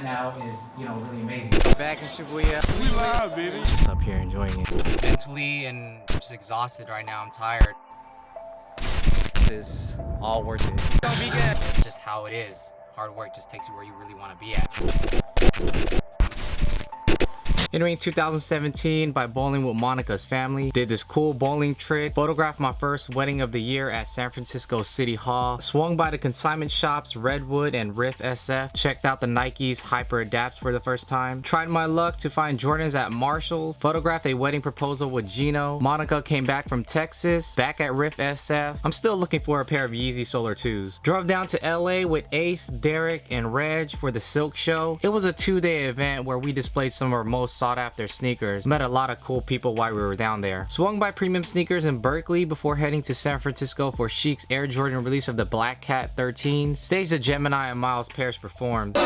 that now is, really amazing. Back in Shibuya. We live, baby. Just up here enjoying it. Mentally and just exhausted right now. I'm tired. This is all worth it. Don't be good. It's just how it is. Hard work just takes you where you really want to be at. Entering 2017 by bowling with Monica's family. Did this cool bowling trick. Photographed my first wedding of the year at San Francisco City Hall. Swung by the consignment shops Redwood and Riff SF. Checked out the Nike's Hyper Adapts for the first time. Tried my luck to find Jordans at Marshall's. Photographed a wedding proposal with Gino. Monica came back from Texas. Back at Riff SF. I'm still looking for a pair of Yeezy Solar 2s. Drove down to LA with Ace, Derek, and Reg for the Silk Show. It was a 2-day event where we displayed some of our most sought after sneakers. Met a lot of cool people while we were down there. Swung by Premium Sneakers in Berkeley before heading to San Francisco for Chic's Air Jordan release of the Black Cat 13s. Staged the Gemini and Miles Parrish performed.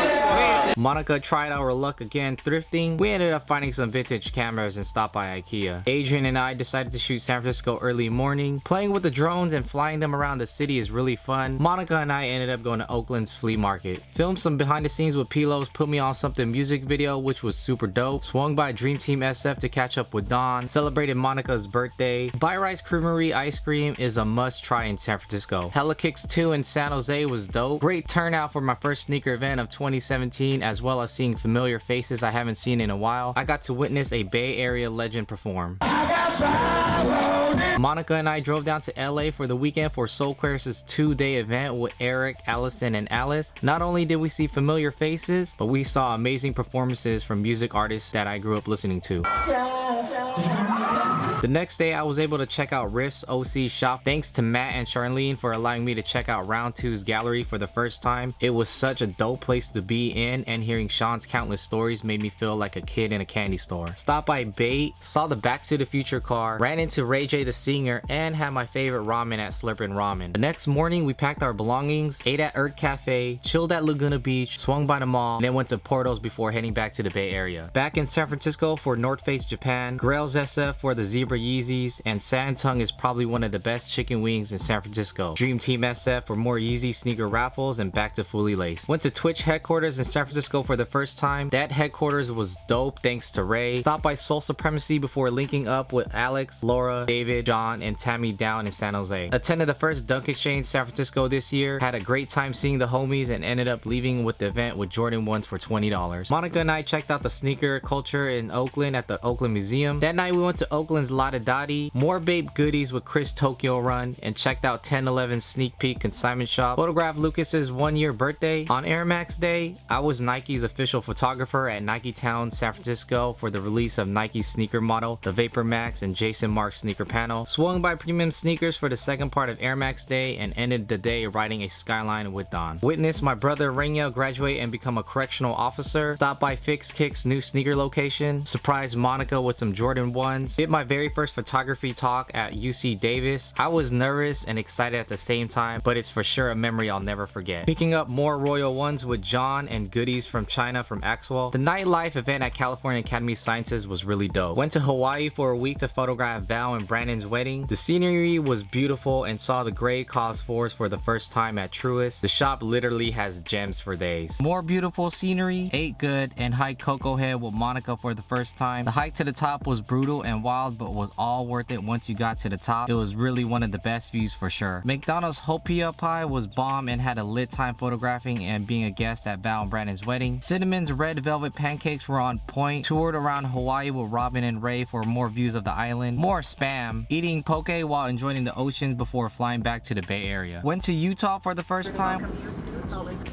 Monica tried our luck again thrifting. We ended up finding some vintage cameras and stopped by IKEA. Adrian and I decided to shoot San Francisco early morning. Playing with the drones and flying them around the city is really fun. Monica and I ended up going to Oakland's flea market. Filmed some behind the scenes with Pilos, put me on something music video which was super dope. Swung by Dream Team SF to catch up with Dawn. Celebrated Monica's birthday. Buy Rice Creamery ice cream is a must try in San Francisco. Hella Kicks 2 in San Jose was dope. Great turnout for my first sneaker event of 2017, as well as seeing familiar faces I haven't seen in a while. I got to witness a Bay Area legend perform. Monica and I drove down to LA for the weekend for Soulquare's 2-day event with Eric, Allison, and Alice. Not only did we see familiar faces, but we saw amazing performances from music artists that I grew up listening to. The next day I was able to check out Riff's OC shop. Thanks to Matt and Charlene for allowing me to check out Round 2's gallery for the first time. It was such a dope place to be in, and hearing Sean's countless stories made me feel like a kid in a candy store. Stopped by Bait, saw the Back to the Future car, ran into Ray J the singer, and had my favorite ramen at Slurpin' Ramen. The next morning we packed our belongings, ate at Earth Cafe, chilled at Laguna Beach, swung by the mall, and then went to Portos before heading back to the Bay Area. Back in San Francisco for North Face Japan, Grails SF for the Zebra Yeezys, and Santung is probably one of the best chicken wings in San Francisco. Dream Team SF for more Yeezy sneaker raffles, and back to Fully Laced. Went to Twitch headquarters in San Francisco for the first time. That headquarters was dope thanks to Ray. Stopped by Soul Supremacy before linking up with Alex, Laura, David, John, and Tammy down in San Jose. Attended the first Dunk Exchange San Francisco this year. Had a great time seeing the homies and ended up leaving with the event with Jordan 1s for $20. Monica and I checked out the sneaker culture in Oakland at the Oakland Museum. That night we went to Oakland's Lotta Dottie, more Babe goodies with Chris Tokyo Run, and checked out 1011 Sneak Peek Consignment Shop. Photographed Lucas's 1-year birthday. On Air Max Day, I was Nike's official photographer at Nike Town, San Francisco for the release of Nike's sneaker model, the Vapor Max, and Jason Mark's sneaker panel. Swung by Premium Sneakers for the second part of Air Max Day and ended the day riding a Skyline with Don. Witnessed my brother Rangel graduate and become a correctional officer. Stopped by Fix Kick's new sneaker location. Surprised Monica with some Jordan 1s. Did my very first photography talk at UC Davis. I was nervous and excited at the same time, but it's for sure a memory I'll never forget. Picking up more Royal 1s with John and goodies from China from Axwell. The nightlife event at California Academy of Sciences was really dope. Went to Hawaii for a week to photograph Val and Brandon's wedding. The scenery was beautiful and saw the gray Cos 4s for the first time at Truist. The shop literally has gems for days. More beautiful scenery, ate good, and hiked Coco Head with Monica for the first time. The hike to the top was brutal and wild, but was all worth it once you got to the top. It was really one of the best views for sure. McDonald's Hopia Pie was bomb and had a lit time photographing and being a guest at Val and Brandon's wedding. Cinnamon's red velvet pancakes were on point. Toured around Hawaii with Robin and Ray for more views of the island. More spam. Eating poke while enjoying the oceans before flying back to the Bay Area. Went to Utah for the first time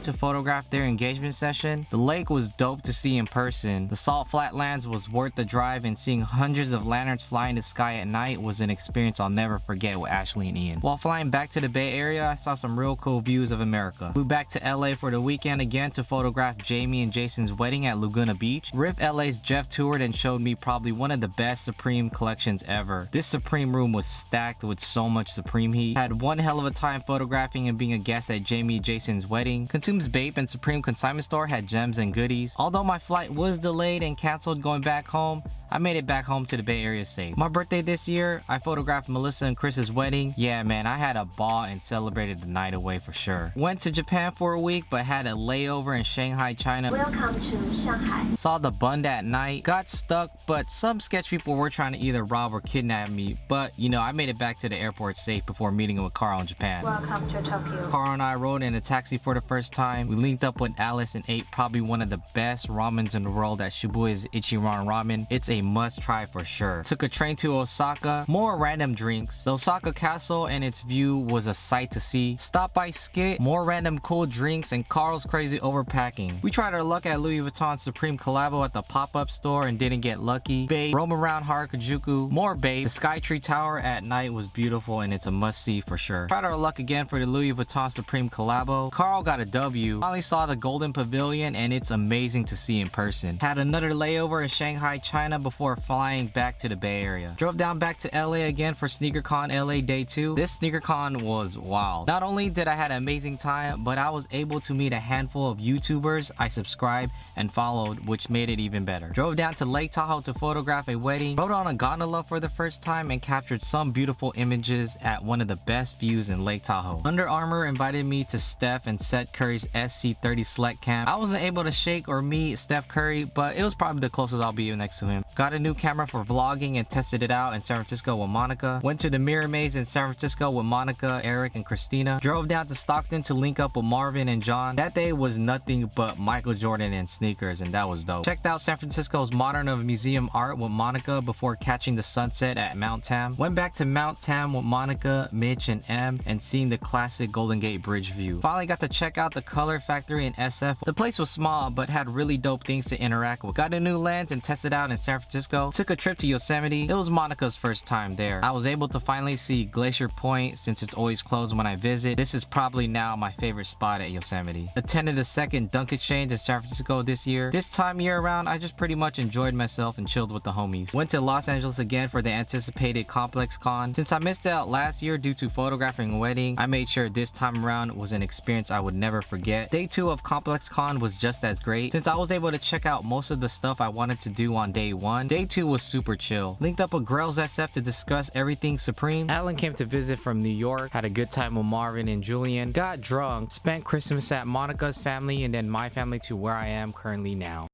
to photograph their engagement session. The lake was dope to see in person. The Salt Flatlands was worth the drive, and seeing hundreds of lanterns fly in the sky at night was an experience I'll never forget with Ashley and Ian. While flying back to the Bay Area, I saw some real cool views of America. Flew back to LA for the weekend again to photograph Jamie and Jason's wedding at Laguna Beach. Riff LA's Jeff toured and showed me probably one of the best Supreme collections ever. This Supreme room was stacked with so much Supreme heat. Had one hell of a time photographing and being a guest at Jamie and Jason's wedding. wedding. Consume's Bape and Supreme Consignment Store had gems and goodies. Although my flight was delayed and canceled going back home, I made it back home to the Bay Area safe. My birthday this year, I photographed Melissa and Chris's wedding. Yeah man, I had a ball and celebrated the night away for sure. Went to Japan for a week but had a layover in Shanghai, China. Welcome to Shanghai. Saw the Bund at night, got stuck, but some sketch people were trying to either rob or kidnap me, but you know, I made it back to the airport safe before meeting with Carl in Japan. Welcome to Tokyo. Carl and I rode in a taxi for the first time. We linked up with Alice and ate probably one of the best ramens in the world at Shibuya's Ichiran Ramen. It's a must try for sure. Took a train to Osaka, more random drinks. The Osaka castle and its view was a sight to see. Stopped by Skit, more random cool drinks, and Carl's crazy overpacking. We tried our luck at Louis Vuitton Supreme Collabo at the pop-up store and didn't get lucky. Babe, roam around Harajuku, more Babe. The Skytree Tower at night was beautiful and it's a must-see for sure. Tried our luck again for the Louis Vuitton Supreme Collabo. Carl got a W. Finally saw the Golden Pavilion and it's amazing to see in person. Had another layover in Shanghai, China before flying back to the Bay Area. Drove down back to LA again for SneakerCon LA Day 2. This SneakerCon was wild. Not only did I had an amazing time, but I was able to meet a handful of YouTubers I subscribed and followed, which made it even better. Drove down to Lake Tahoe to photograph a wedding. Rode on a gondola for the first time and captured some beautiful images at one of the best views in Lake Tahoe. Under Armour invited me to Steph and Seth Curry's SC30 Select Camp. I wasn't able to shake or meet Steph Curry, but it was probably the closest I'll be next to him. Got a new camera for vlogging and tested it out in San Francisco with Monica. Went to the Mirror Maze in San Francisco with Monica, Eric, and Christina. Drove down to Stockton to link up with Marvin and John. That day was nothing but Michael Jordan and sneakers, and that was dope. Checked out San Francisco's Modern of Museum Art with Monica before catching the sunset at Mount Tam. Went back to Mount Tam with Monica, Mitch, and M, and seeing the classic Golden Gate Bridge view. Finally got to check out the Color Factory in SF. The place was small but had really dope things to interact with. Got a new lens and tested out in San Francisco. Took a trip to Yosemite. It was Monica's first time there. I was able to finally see Glacier Point since it's always closed when I visit. This is probably now my favorite spot at Yosemite. Attended the second Dunk Exchange in San Francisco this year. This time year around, I just pretty much enjoyed myself and chilled with the homies. Went to Los Angeles again for the anticipated Complex Con. Since I missed out last year due to photographing a wedding, I made sure this time around was an experience I would never forget. Day 2 of Complex Con was just as great. Since I was able to check out most of the stuff I wanted to do on day 1, day 2 was super chill. Linked up with Girls SF to discuss everything Supreme. Alan came to visit from New York, had a good time with Marvin and Julian, got drunk, spent Christmas at Monica's family and then my family to where I am currently now.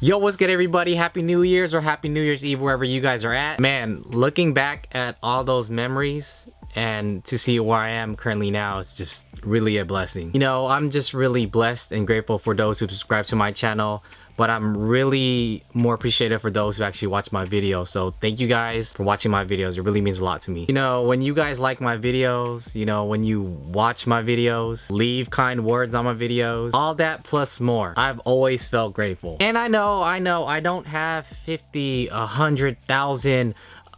Yo, what's good everybody? Happy New Year's or Happy New Year's Eve wherever you guys are at. Man, looking back at all those memories and to see where I am currently now, it's just really a blessing. You know, I'm just really blessed and grateful for those who subscribe to my channel, but I'm really more appreciative for those who actually watch my videos. So thank you guys for watching my videos. It really means a lot to me. You know, when you guys like my videos, you know, when you watch my videos, leave kind words on my videos, all that plus more, I've always felt grateful. And I know I don't have 50, 100,000,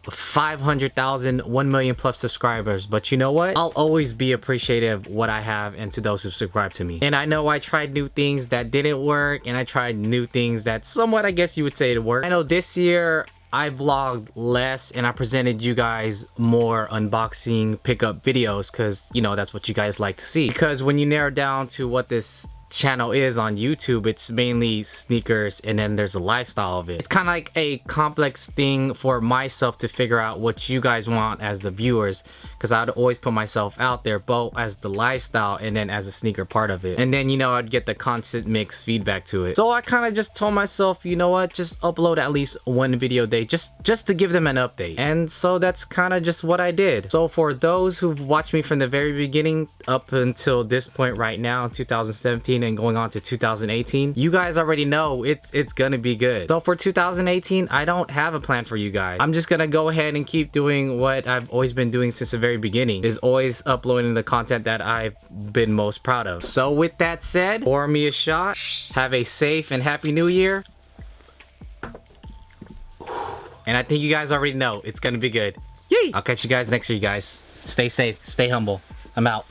500,000, 1 million plus subscribers, but you know what? I'll always be appreciative what I have and to those who subscribe to me. And I know I tried new things that didn't work, and I tried new things that somewhat, I guess you would say, it worked. I know this year I vlogged less and I presented you guys more unboxing pickup videos because, you know, that's what you guys like to see. Because when you narrow down to what this channel is on YouTube, it's mainly sneakers and then there's a lifestyle of it. It's kind of like a complex thing for myself to figure out what you guys want as the viewers, because I'd always put myself out there both as the lifestyle and then as a sneaker part of it, and then, you know, I'd get the constant mixed feedback to it. So I kind of just told myself, you know what, just upload at least one video a day just to give them an update. And so that's kind of just what I did. So for those who've watched me from the very beginning up until this point right now, 2017 and going on to 2018, you guys already know it's gonna be good. So for 2018, I don't have a plan for you guys. I'm just gonna go ahead and keep doing what I've always been doing since the very beginning, is always uploading the content that I've been most proud of. So with that said, pour me a shot, have a safe and happy new year, and I think you guys already know it's gonna be good. Yay! I'll catch you guys next year, you guys. Stay safe, stay humble. I'm out.